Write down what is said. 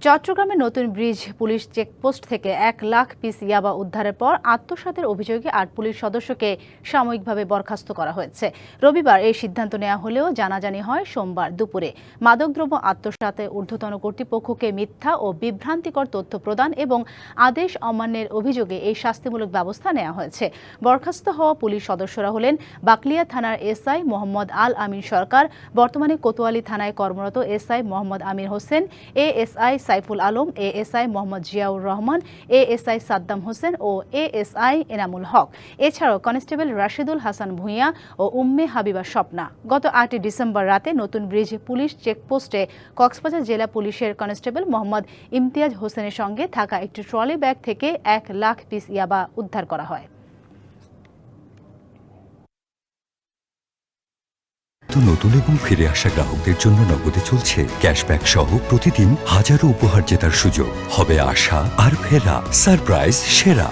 চট্টগ্রামের নতুন bridge police checkpost থেকে 1 লাখ পিস ইয়াবা উদ্ধারের পর আত্মসাতের অভিযোগে 8 পুলিশ সদস্যকে সাময়িকভাবে বরখাস্ত করা হয়েছে। রবিবার এই সিদ্ধান্ত নেওয়া হলেও জানাজানি হয় সোমবার দুপুরে। মাদকদ্রব্য আত্মসাতে ঊর্ধ্বতন কর্তৃপক্ষকে মিথ্যা ও বিভ্রান্তিকর তথ্য প্রদান এবং আদেশ অমান্যের অভিযোগে এই শাস্তিমূলক ব্যবস্থা নেওয়া হয়েছে। বরখাস্ত হওয়া পুলিশ সদস্যরা হলেন বাকলিয়া থানার এসআই মোহাম্মদ আল আমিন সরকার, বর্তমানে কোতোয়ালি থানায় কর্মরত SI Mohammad Amir Hossain, ASI Saiful Alam, ASI Mohammad Ziaur Rahman, ASI Saddam Hossain ও এএসআই এনামুল হক। এছাড়াও কনস্টেবল রাশিদুল হাসান ভূঁইয়া ও উম্মে হাবিবা স্বপ্না। গত 8 ডিসেম্বর রাতে নতুন ব্রিজ পুলিশ চেকপোস্টে কক্সবাজার জেলা পুলিশের কনস্টেবল মোহাম্মদ ইমতিয়াজ হোসেনের সঙ্গে থাকা একটি ট্রলি ব্যাগ থেকে 1 লাখ পিস ইয়াবা উদ্ধার করা হয়। নতুন এবং ফিরে আসা গ্রাহকদের জন্য নগদে চলছে ক্যাশব্যাক সহ প্রতিদিন হাজারো উপহার জেতার সুযোগ। হবে আশা আর ফেরা, সারপ্রাইজ সেরা।